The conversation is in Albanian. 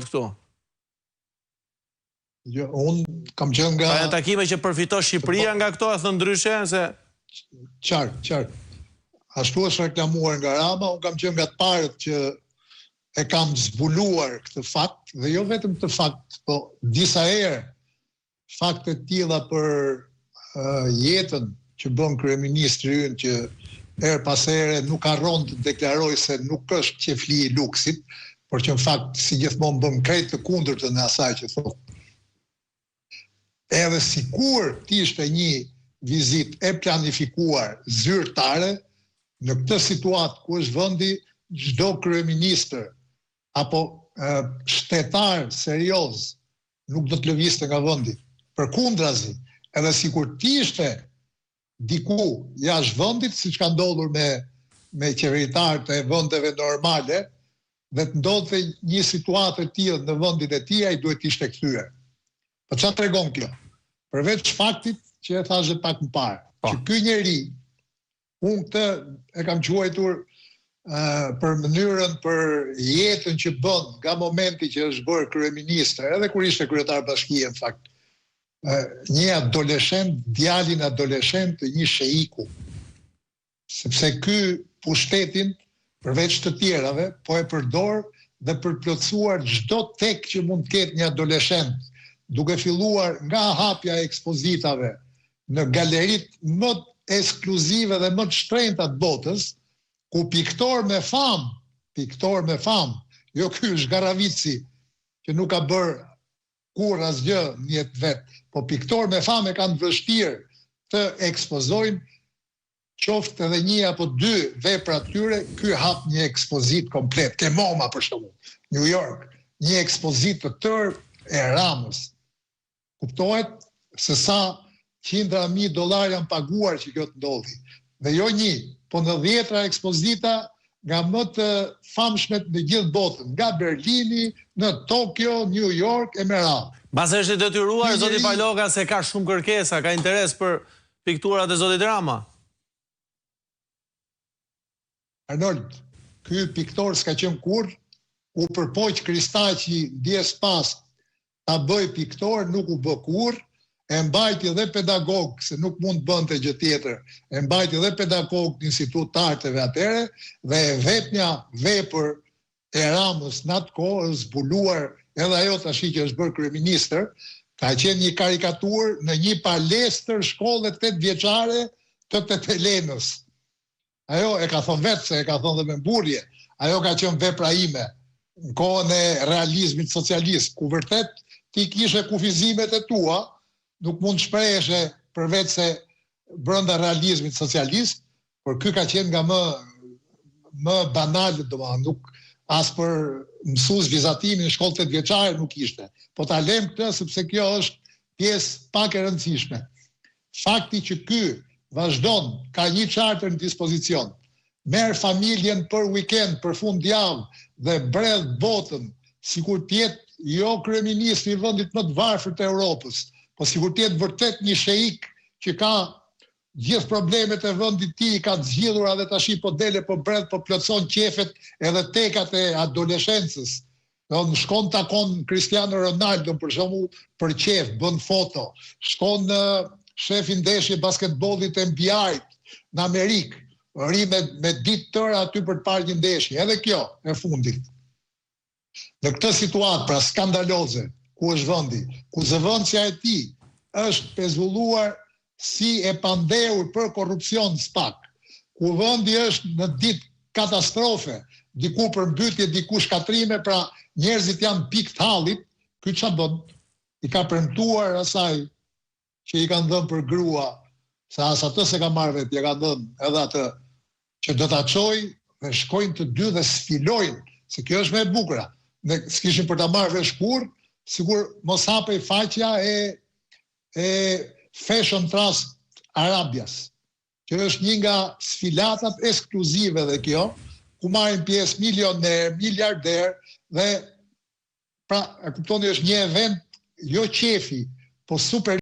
këtu? Jo, unë kam qenë nga... Ka janë takime që përfito Shqipëria nga këto, a thënë ndryshe, se... Qartë. Ashtu është reklamuar nga Rama, unë kam qenë nga të parët që e kam zbuluar këtë fakt, dhe jo vetëm këtë fakt, po disa herë fakte tilla për jetën që bën kryeministri ynë, që herë pas here nuk harron të deklarojë se nuk është qefli i luksit, por që në fakt si gjithmonë bën krejt të kundërtën e asaj që thotë. Edhe sikur t'ishte një vizit e planifikuar zyrtare, në këtë situatë ku është vendi, çdo kryeministër apo shtetar serioz nuk do të lëvizte nga vendi. Përkundrazi, edhe sikur t'ishte diku jashtë vendit, siç ka ndodhur me qeveritarët e vendeve normale, dhe të ndodhte një situatë e tillë në vendin e tij, ai duhet të ishte kthyer. Po çfarë tregon kjo? Përveç faktit që e thashë pak më parë, që ky njeri, unë këtë e kam quajtur për mënyrën, për jetën që bën nga momenti që është bërë kryeministër, edhe kur ishte kryetar bashkie në fakt, një adoleshent, djalin adoleshent të një sheiku. Sepse ky pushtetin, përveç të tjerave, po e përdor dhe për plotësuar çdo tek që mund të ketë një adoleshent, duke filluar nga hapja e ekspozitave në galerit më ekskluzive dhe më të shtrenjta të botës, ku piktor me famë, jo ky Zhgaravici, që nuk ka bërë kur asgjë në jetë vetë, po piktor me famë e kanë vështirë të ekspozojnë, qoftë edhe një apo dy vepra tyre, ky hap një ekspozit komplet, ke MoMA për shembull, New York, një ekspozit të tërë e Ramës. Kuptohet se sa $100,000 janë paguar që kjo të ndodhi. Dhe jo një, po në 10 ekspozita nga më të famshmet në gjithë botën, nga Berlini, në Tokyo, New York e me radhë. Mbase është i detyruar zoti Paloga se ka shumë kërkesa, ka interes për pikturat e zotit Rama. Arnold, ky piktor s'ka qenë kurrë, u përpoq Kristaqi dies pas ta bëj piktor, nuk u bë kurrë, e mbajti dhe pedagog, se nuk mund të bënte gjë tjetër, e mbajti dhe pedagog në Institut të Arteve atëre, dhe vetmja vepër e Ramës në atë kohë është zbuluar, edhe ajo tash që është bërë kryeministër, ka qenë një karikaturë në një palestër shkolle 8 vjeçare të Tetelenës. Ajo e ka thonë vetë, se e ka thonë dhe me mburje, ajo ka qenë vepra ime në kohën e realizmit socialist, ku vërtet ti kishe kufizimet e tua, nuk mund të shpreheshe përveç se brenda realizmit socialist, por ky ka qenë nga më banal, domethënë nuk as për mësues vizatimin në shkollë 8 vjeçare nuk ishte. Po ta lëm këtë sepse kjo është pjesë pak e rëndësishme. Fakti që ky vazhdon, ka një charter në dispozicion, merr familjen për weekend, për fundjavë dhe bredh botën, sikur të jetë jo kryeministri i vendit më të varfër të Europës, po sikur të jetë vërtet një sheik që ka gjithë problemet e vendit të tij, ka të zgjidhura dhe tash po dele, po bredh, po plotson qefet edhe tekat e adoleshencës. Do të shkon takon Cristiano Ronaldo për shembull për qef, bën foto. Shkon në shefi ndeshje basketbollit NBA-t në Amerikë, ri me ditë tëra aty për të parë një ndeshje. Edhe kjo e fundit. Në këtë situatë pra skandaloze, ku është vendi, ku zëvendësja e tij është pezulluar si e pandehur për korrupsion spak, ku vendi është në ditë katastrofe, diku përmbytje, diku shkatrime, pra njerëzit janë pikë të hallit, ky çfarë bën? I ka premtuar asaj që i kanë dhënë për grua, se as atë se ka marrë vetë, ja ka dhënë edhe atë që do ta çojë dhe shkojnë të dy dhe sfilojnë, se kjo është më e bukur. Ne s'kishim për ta marrë vesh kurrë, sigur mos hapej faqja e Fashion Trust Arabias, që është një nga sfilatat ekskluzive dhe kjo, ku marrin pjesë milioner, miliarder, dhe pra, e kuptoni, është një event jo qefi, po super